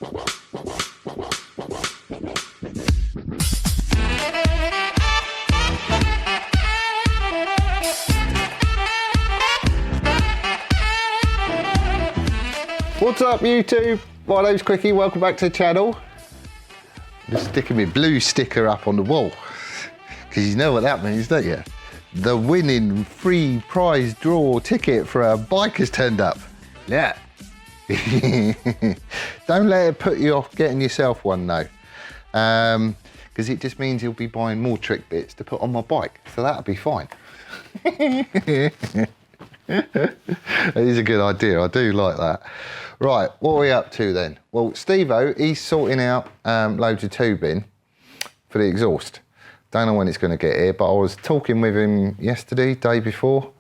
What's up YouTube? My name's Quickie, welcome back to the channel. I'm just sticking my blue sticker up on the wall, because you know what that means, don't you? The winning free prize draw ticket for a bike has turned up. Yeah. Don't let it put you off getting yourself one though, because it just means you'll be buying more trick bits to put on my bike, so that'll be fine. That is a good idea, I do like that. Right, what are we up to then? Well, Steve-O, he's sorting out loads of tubing for the exhaust. Don't know when it's going to get here, but I was talking with him yesterday, day before.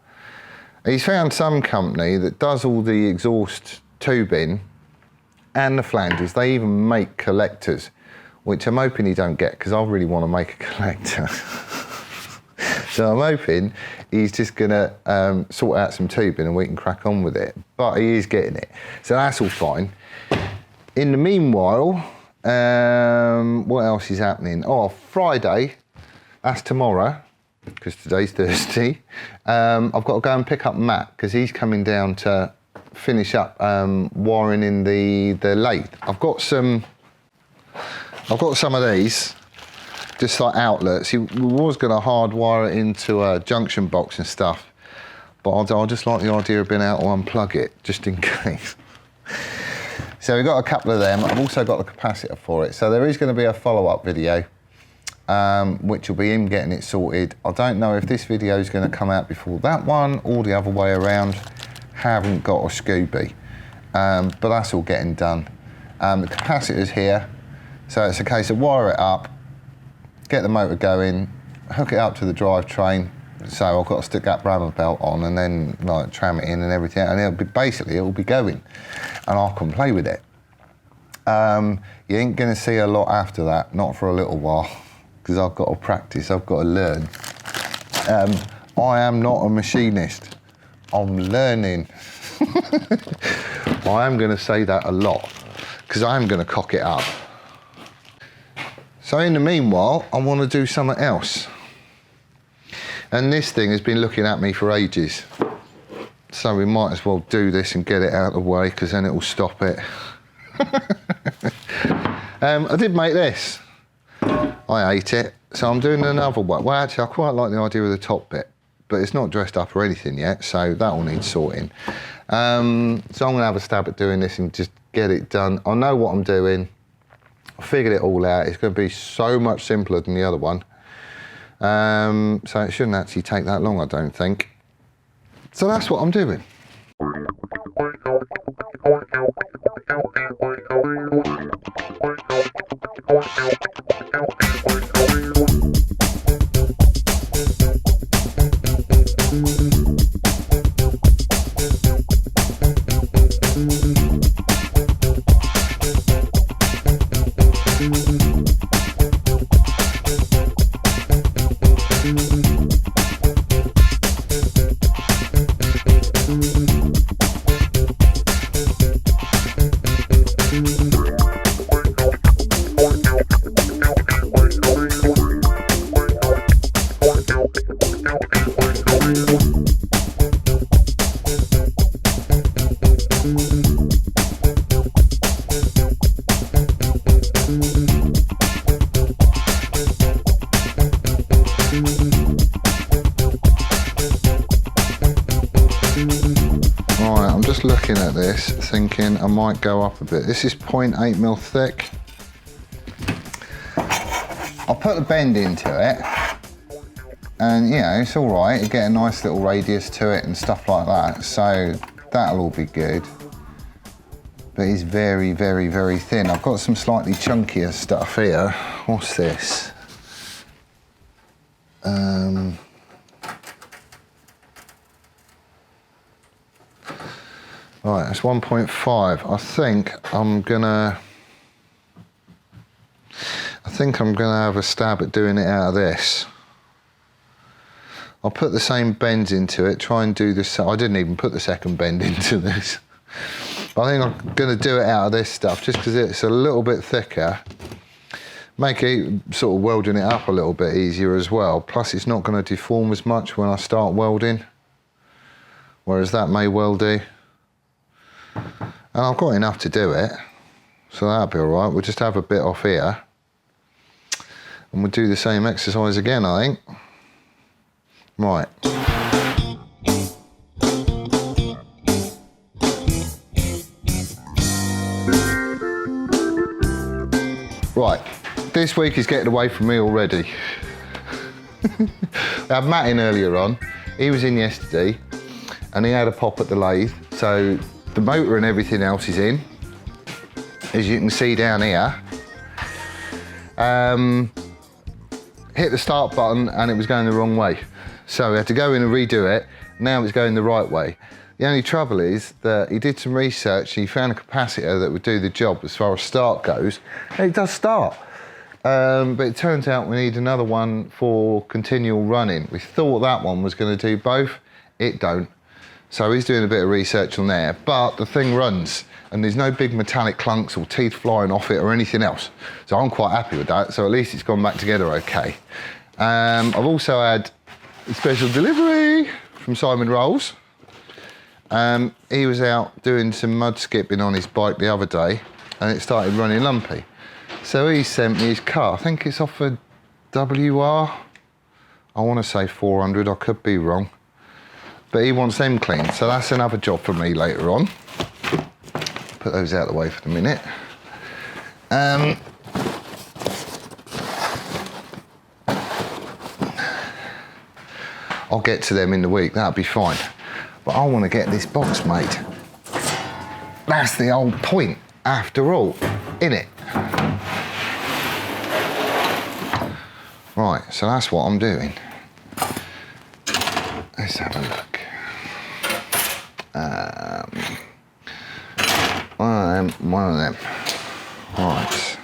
He's found some company that does all the exhaust tubing and the flanges. They even make collectors, which I'm hoping he don't get, because I really want to make a collector. So I'm hoping he's just gonna sort out some tubing and we can crack on with it. But he is getting it, so that's all fine. In the meanwhile, what else is happening? Oh, Friday, that's tomorrow, because today's Thursday. I've got to go and pick up Matt, because he's coming down to finish up wiring in the lathe. I've got some of these. Just like outlets. He was going to hardwire it into a junction box and stuff, but I just like the idea of being able to unplug it, just in case. So we've got a couple of them. I've also got the capacitor for it. So there is going to be a follow-up video, which will be him getting it sorted. I don't know if this video is going to come out before that one or the other way around. Haven't got a Scooby, but that's all getting done. The capacitor's here, so it's a case of wire it up, get the motor going, hook it up to the drivetrain. So I've got to stick that rubber belt on and then like tram it in and everything, and it'll be going, and I can play with it. You ain't gonna see a lot after that, not for a little while, because I've got to practice, I've got to learn. I am not a machinist, I'm learning. I am gonna say that a lot, because I am gonna cock it up. So in the meanwhile, I want to do something else. And this thing has been looking at me for ages. So we might as well do this and get it out of the way, because then it will stop it. I did make this. I ate it. So I'm doing another one. Well, actually, I quite like the idea of the top bit, but it's not dressed up or anything yet, so that will need sorting. So I'm going to have a stab at doing this and just get it done. I know what I'm doing. I figured it all out. It's going to be so much simpler than the other one. So it shouldn't actually take that long, I don't think. So that's what I'm doing. Looking at this, thinking I might go up a bit. This is 0.8mm thick. I'll put the bend into it, and you know, it's all right. You get a nice little radius to it and stuff like that, so that'll all be good. But it's very, very, very thin. I've got some slightly chunkier stuff here. What's this? Right, that's 1.5. I think I'm gonna have a stab at doing it out of this. I'll put the same bends into it, try and do this. I didn't even put the second bend into this. I think I'm going to do it out of this stuff just because it's a little bit thicker. Make it sort of welding it up a little bit easier as well. Plus it's not going to deform as much when I start welding, whereas that may well do. And I've got enough to do it, so that'll be all right. We'll just have a bit off here and we'll do the same exercise again, I think. Right. Right, this week is getting away from me already. I had Matt in earlier on. He was in yesterday and he had a pop at the lathe. So the motor and everything else is in, as you can see down here. Hit the start button and it was going the wrong way. So we had to go in and redo it. Now it's going the right way. The only trouble is that he did some research and he found a capacitor that would do the job as far as start goes. And it does start. But it turns out we need another one for continual running. We thought that one was going to do both. It don't. So he's doing a bit of research on there. But the thing runs and there's no big metallic clunks or teeth flying off it or anything else. So I'm quite happy with that. So at least it's gone back together okay. I've also had a special delivery from Simon Rolls. He was out doing some mud skipping on his bike the other day and it started running lumpy. So he sent me his car. I think it's off a WR. I want to say 400, I could be wrong. But he wants them cleaned, so that's another job for me later on. Put those out of the way for the minute. I'll get to them in the week, that'll be fine. But I want to get this box made. That's the whole point, after all, innit? Right, so that's what I'm doing. Let's have a look. One of them. Right.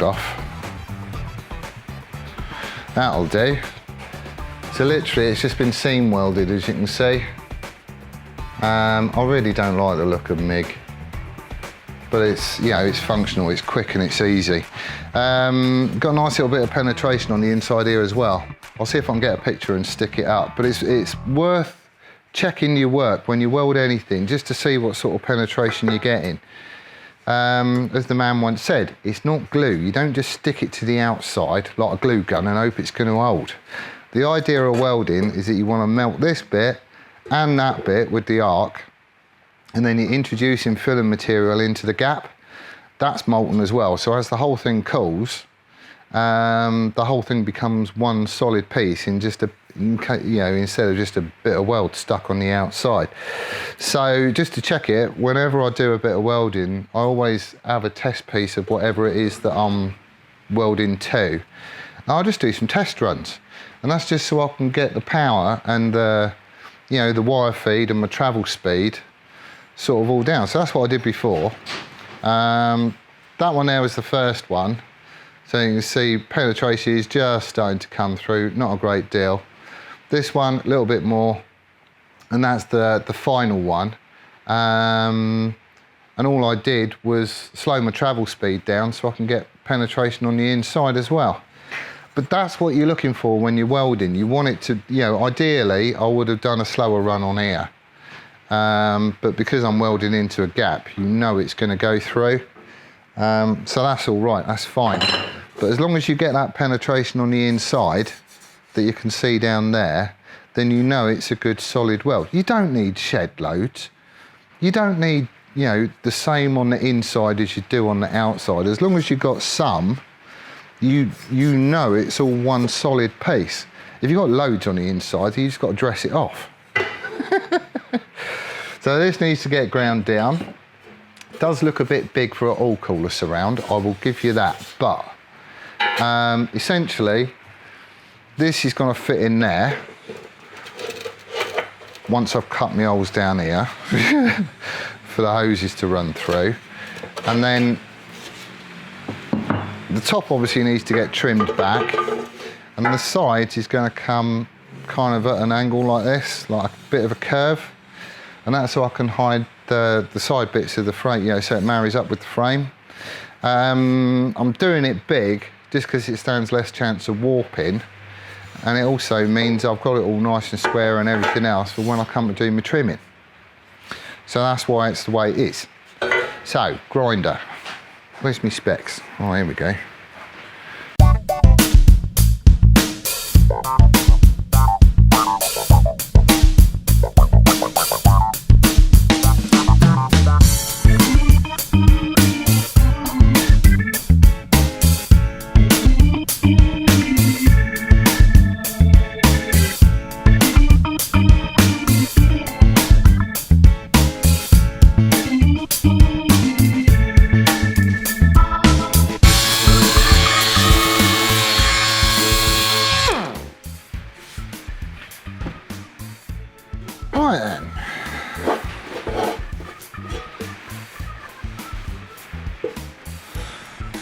Off. That'll do. So literally it's just been seam welded, as you can see. I really don't like the look of MIG, but it's, you know, it's functional, it's quick and it's easy. Got a nice little bit of penetration on the inside here as well. I'll see if I can get a picture and stick it up, but it's worth checking your work when you weld anything just to see what sort of penetration you're getting. As the man once said, it's not glue. You don't just stick it to the outside like a glue gun and hope it's going to hold. The idea of welding is that you want to melt this bit and that bit with the arc, and then you're introducing filling material into the gap. That's molten as well. So as the whole thing cools, the whole thing becomes one solid piece in just instead of just a bit of weld stuck on the outside. So just to check it, whenever I do a bit of welding, I always have a test piece of whatever it is that I'm welding to. And I'll just do some test runs, and that's just so I can get the power and the wire feed and my travel speed sort of all down. So that's what I did before. That one there was the first one. So you can see penetration is just starting to come through, not a great deal. This one, a little bit more, and that's the final one. And all I did was slow my travel speed down so I can get penetration on the inside as well. But that's what you're looking for when you're welding. You want it to, ideally I would have done a slower run on here. But because I'm welding into a gap, it's going to go through. So that's all right, that's fine. But as long as you get that penetration on the inside that you can see down there, then it's a good solid weld. You don't need shed loads. You don't need, the same on the inside as you do on the outside. As long as you've got some, it's all one solid piece. If you've got loads on the inside, you just got to dress it off. So this needs to get ground down. It does look a bit big for an oil cooler surround, I will give you that, but essentially this is going to fit in there once I've cut my holes down here for the hoses to run through. And then the top obviously needs to get trimmed back, and the sides is going to come kind of at an angle like this, like a bit of a curve, and that's so I can hide the side bits of the frame, so it marries up with the frame. I'm doing it big just because it stands less chance of warping, and it also means I've got it all nice and square and everything else for when I come to do my trimming. So that's why it's the way it is. So, grinder. Where's my specs? Oh, here we go. Right then.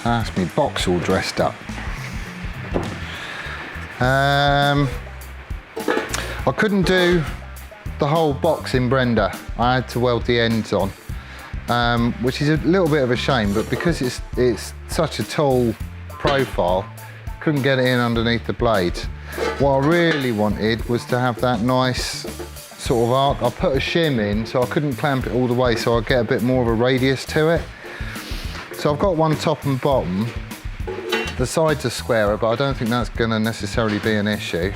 That's me box all dressed up. I couldn't do the whole box in Brenda. I had to weld the ends on, which is a little bit of a shame, but because it's such a tall profile, couldn't get it in underneath the blades. What I really wanted was to have that nice sort of arc. I put a shim in so I couldn't clamp it all the way, so I get a bit more of a radius to it. So I've got one top and bottom. The sides are squarer, but I don't think that's going to necessarily be an issue.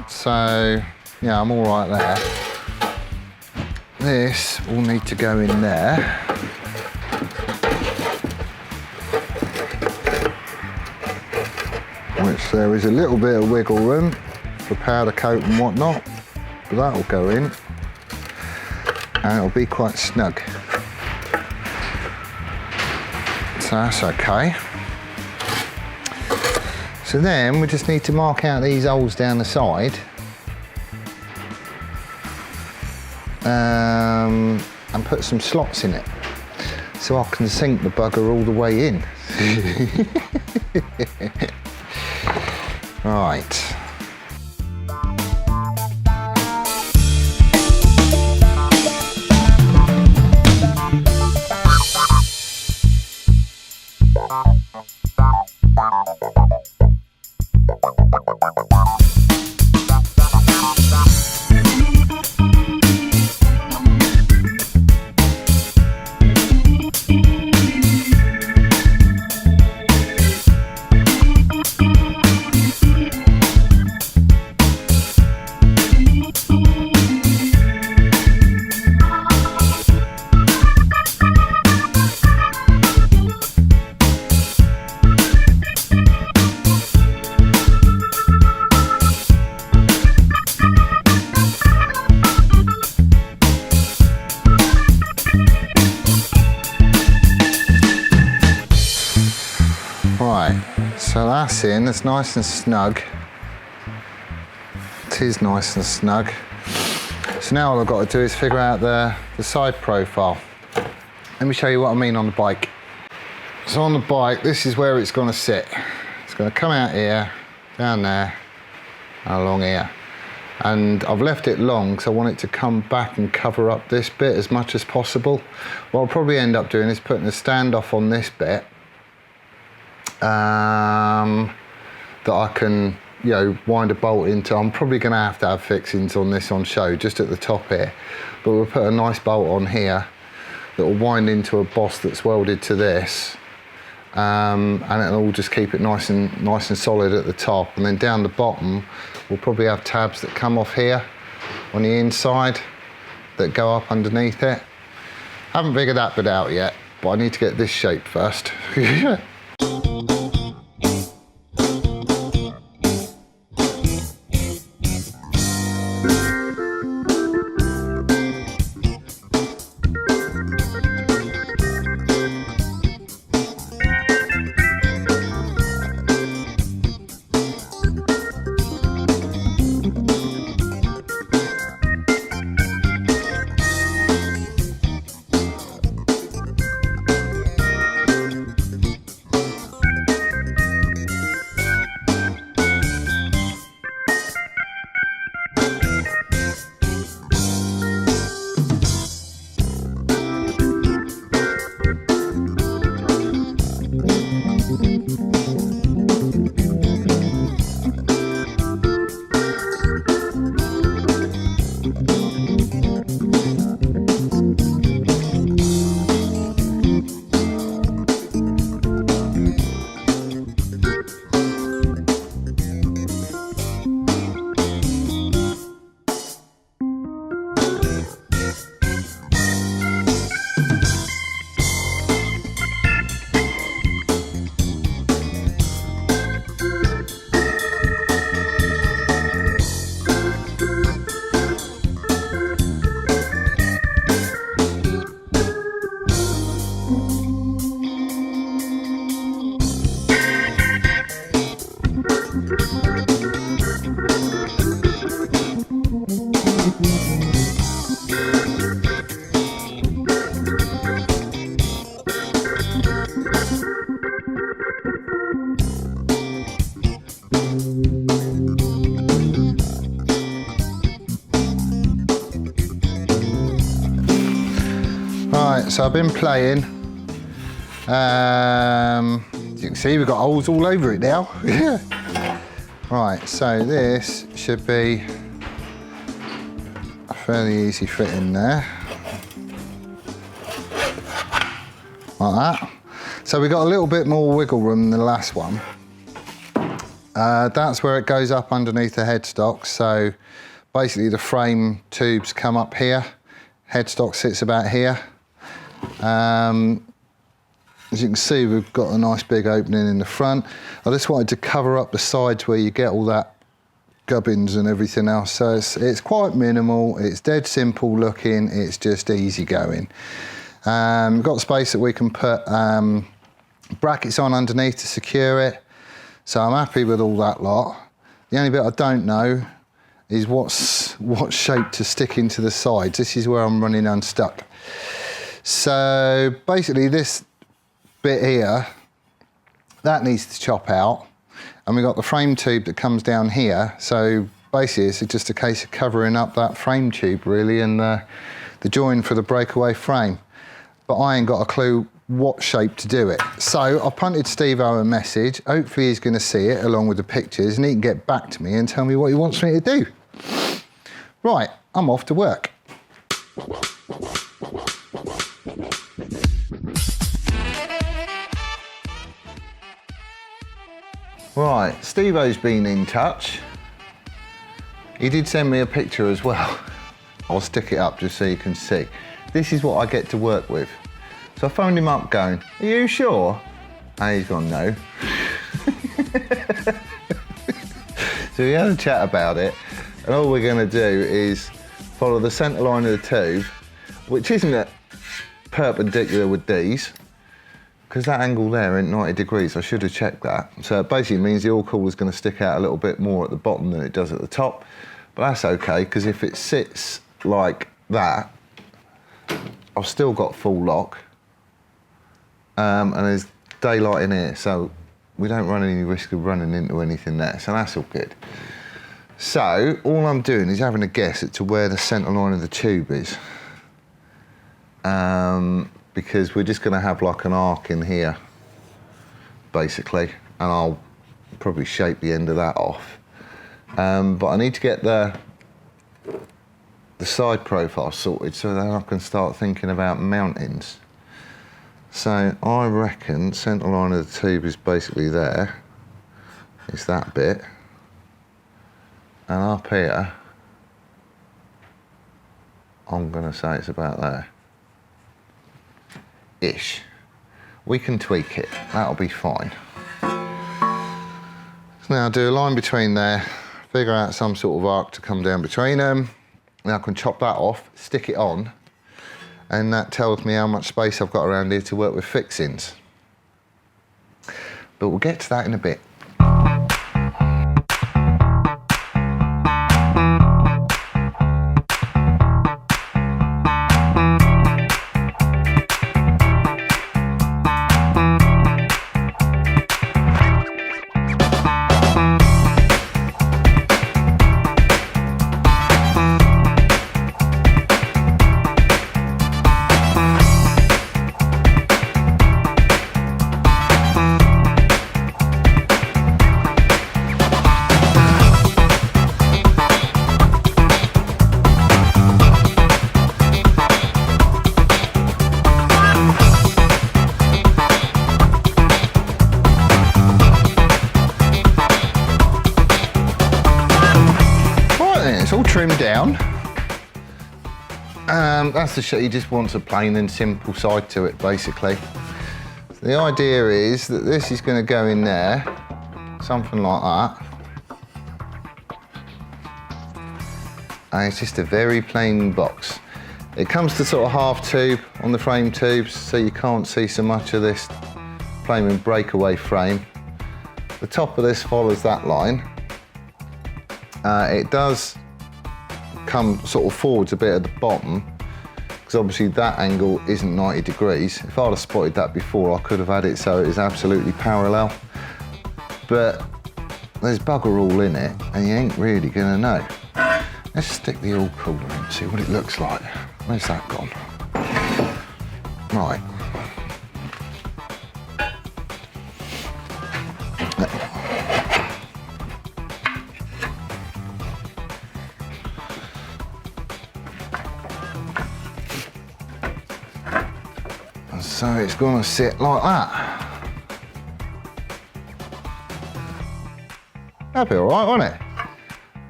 So yeah, I'm all right there. This will need to go in there. Which there is a little bit of wiggle room for powder coat and whatnot, but that'll go in and it'll be quite snug. So that's okay. So then we just need to mark out these holes down the side and put some slots in it so I can sink the bugger all the way in. Right. So that's in, it's nice and snug. It is nice and snug. So now all I've got to do is figure out the side profile. Let me show you what I mean on the bike. So on the bike, this is where it's going to sit. It's going to come out here, down there, and along here. And I've left it long because I want it to come back and cover up this bit as much as possible. What I'll probably end up doing is putting a standoff on this bit that I can, you know, wind a bolt into. I'm probably going to have fixings on this on show, just at the top here. But we'll put a nice bolt on here that will wind into a boss that's welded to this. And it'll all just keep it nice and solid at the top, and then down the bottom we'll probably have tabs that come off here on the inside that go up underneath it. Haven't figured that bit out yet, but I need to get this shape first. Right, so I've been playing. As you can see, we've got holes all over it now. Right, so this should be a fairly easy fit in there. Like that. So we've got a little bit more wiggle room than the last one. That's where it goes up underneath the headstock. So basically the frame tubes come up here. Headstock sits about here. As you can see, we've got a nice big opening in the front. I just wanted to cover up the sides where you get all that gubbins and everything else. So it's quite minimal, it's dead simple looking, it's just easy going. We've got space that we can put brackets on underneath to secure it. So I'm happy with all that lot. The only bit I don't know is what shape to stick into the sides. This is where I'm running unstuck. So basically this bit here, that needs to chop out. And we've got the frame tube that comes down here. So basically it's just a case of covering up that frame tube really, and the join for the breakaway frame. But I ain't got a clue what shape to do it. So I punted Steve-O a message. Hopefully he's gonna see it along with the pictures and he can get back to me and tell me what he wants me to do. Right, I'm off to work. Right, Steve-O's been in touch. He did send me a picture as well. I'll stick it up just so you can see. This is what I get to work with. So I phoned him up going, are you sure? And he's gone, no. So we had a chat about it, and all we're gonna do is follow the centre line of the tube, which isn't perpendicular with these, because that angle there ain't 90 degrees, I should have checked that. So it basically means the oil cooler is going to stick out a little bit more at the bottom than it does at the top. But that's okay, because if it sits like that, I've still got full lock. And there's daylight in here, so we don't run any risk of running into anything there. So that's all good. So all I'm doing is having a guess as to where the centre line of the tube is. Because we're just going to have like an arc in here, basically, and I'll probably shape the end of that off. But I need to get the side profile sorted so then I can start thinking about mountings. So I reckon centre line of the tube is basically there. It's that bit. And up here, I'm going to say it's about there. Ish. We can tweak it, that'll be fine. So now do a line between there, figure out some sort of arc to come down between them. Now I can chop that off, stick it on, and that tells me how much space I've got around here to work with fixings. But we'll get to that in a bit. It's all trimmed down. That's the shit, he just wants a plain and simple side to it, basically. So the idea is that this is going to go in there, something like that. And it's just a very plain box. It comes to sort of half tube on the frame tubes, so you can't see so much of this flaming breakaway frame. The top of this follows that line. It does come sort of forwards a bit at the bottom, because obviously that angle isn't 90 degrees. If I'd have spotted that before, I could have had it so it is absolutely parallel. But there's bugger all in it, and you ain't really gonna know. Let's stick the oil cooler in and see what it looks like. Where's that gone? Right. So it's going to sit like that. That'll be all right, won't it?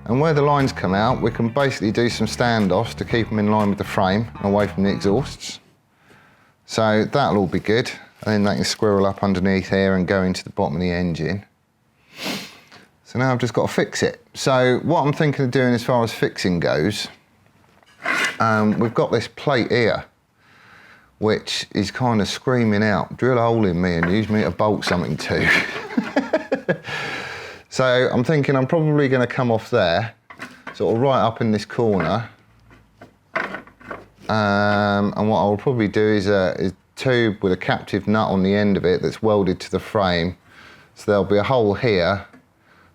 And where the lines come out, we can basically do some standoffs to keep them in line with the frame and away from the exhausts. So that'll all be good. And then they can squirrel up underneath here and go into the bottom of the engine. So now I've just got to fix it. So what I'm thinking of doing as far as fixing goes, we've got this plate here, which is kind of screaming out, drill a hole in me and use me to bolt something to. So I'm thinking I'm probably going to come off there, sort of right up in this corner. And what I'll probably do is a tube with a captive nut on the end of it that's welded to the frame. So there'll be a hole here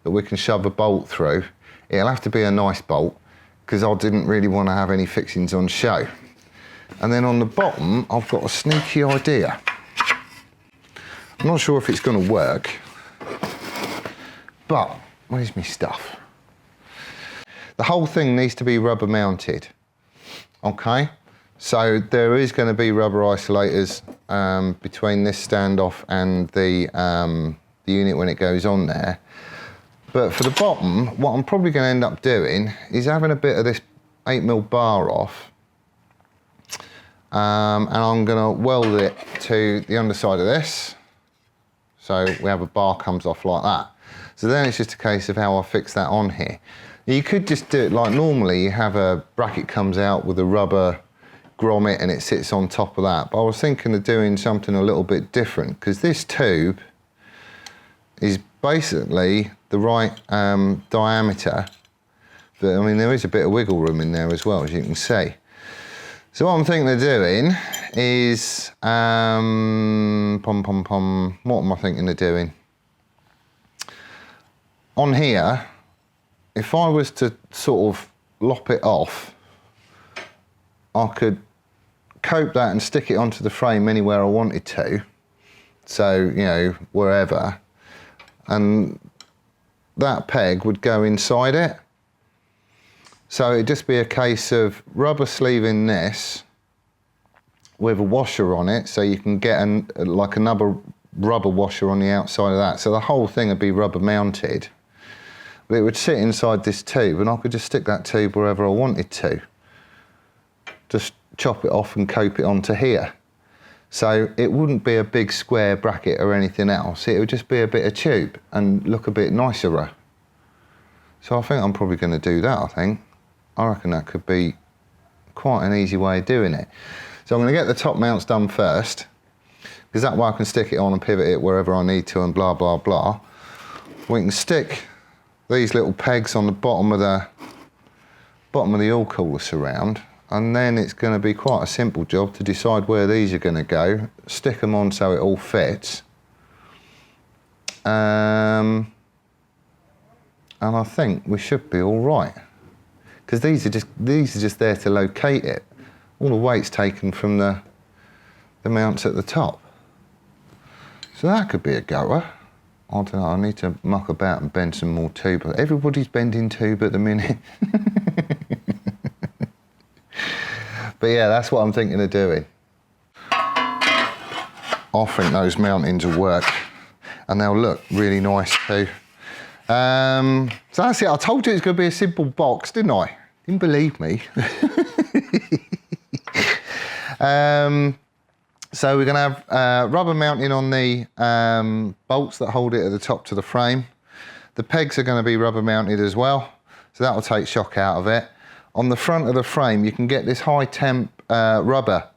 that we can shove a bolt through. It'll have to be a nice bolt, because I didn't really want to have any fixings on show. And then on the bottom, I've got a sneaky idea. I'm not sure if it's going to work, but where's my stuff? The whole thing needs to be rubber mounted, okay? So there is going to be rubber isolators between this standoff and the unit when it goes on there. But for the bottom, what I'm probably going to end up doing is having a bit of this 8mm bar off, and I'm going to weld it to the underside of this. So we have a bar comes off like that. So then it's just a case of how I fix that on here. You could just do it like normally, you have a bracket comes out with a rubber grommet and it sits on top of that. But I was thinking of doing something a little bit different, because this tube is basically the right diameter. But I mean, there is a bit of wiggle room in there as well, as you can see. So what I'm thinking of doing is, what am I thinking of doing? On here, if I was to sort of lop it off, I could cope that and stick it onto the frame anywhere I wanted to. So, you know, wherever. And that peg would go inside it. So it'd just be a case of rubber sleeving this with a washer on it, so you can get like another rubber washer on the outside of that. So the whole thing would be rubber mounted. But it would sit inside this tube, and I could just stick that tube wherever I wanted to. Just chop it off and cope it onto here. So it wouldn't be a big square bracket or anything else. It would just be a bit of tube and look a bit nicer. So I think I'm probably going to do that, I think. I reckon that could be quite an easy way of doing it. So I'm going to get the top mounts done first, because that way I can stick it on and pivot it wherever I need to and blah, blah, blah. We can stick these little pegs on the bottom of the oil cooler surround, and then it's going to be quite a simple job to decide where these are going to go, stick them on so it all fits. And I think we should be all right, because these are just there to locate it. All the weight's taken from the mounts at the top. So that could be a goer. I don't know, I need to muck about and bend some more tube. Everybody's bending tube at the minute. But yeah, that's what I'm thinking of doing. I think those mountings will work, and they'll look really nice too. So that's it. I told you it's going to be a simple box, didn't I? Didn't believe me. So we're going to have rubber mounting on the bolts that hold it at the top to the frame. The pegs are going to be rubber mounted as well, so that will take shock out of it. On the front of the frame, you can get this high temp rubber.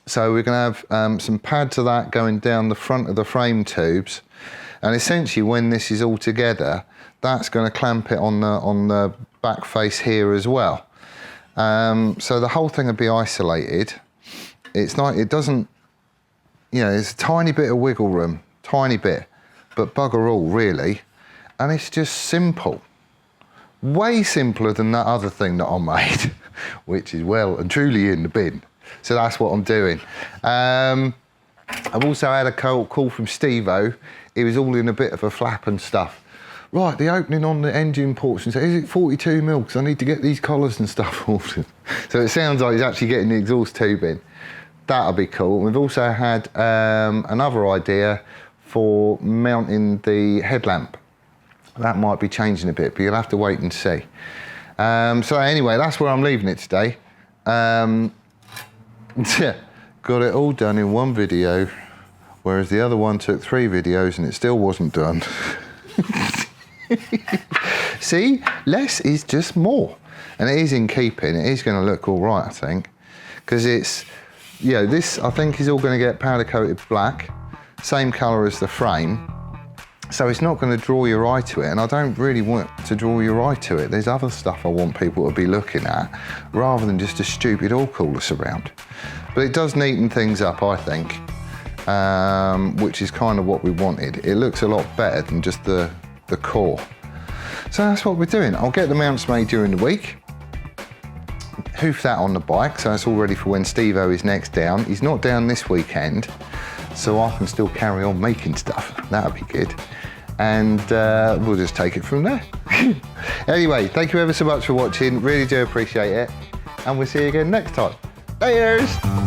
So we're going to have some pads of that going down the front of the frame tubes. And essentially, when this is all together, that's going to clamp it on the back face here as well. So the whole thing will be isolated. It's not, it doesn't, you know, it's a tiny bit of wiggle room, tiny bit, but bugger all really. And it's just simple. Way simpler than that other thing that I made, which is well and truly in the bin. So that's what I'm doing. I've also had a call from Steve-O. He was all in a bit of a flap and stuff. Right, the opening on the engine ports, and said, is it 42 mil? Because I need to get these collars and stuff ordered. So it sounds like he's actually getting the exhaust tube in. That'll be cool. We've also had another idea for mounting the headlamp. That might be changing a bit, but you'll have to wait and see. So anyway, that's where I'm leaving it today. Got it all done in one video, whereas the other one took 3 videos and it still wasn't done. See, less is just more. And it is in keeping. It is going to look all right, I think. Because it's, you know, this I think is all going to get powder coated black, same colour as the frame. So it's not going to draw your eye to it, and I don't really want to draw your eye to it. There's other stuff I want people to be looking at, rather than just a stupid oil cooler surround. But it does neaten things up, I think, which is kind of what we wanted. It looks a lot better than just the core. So that's what we're doing. I'll get the mounts made during the week, hoof that on the bike, so it's all ready for when Steve-O is next down. He's not down this weekend, so I can still carry on making stuff. That'll be good. And we'll just take it from there. Anyway, thank you ever so much for watching. Really do appreciate it. And we'll see you again next time. Laters!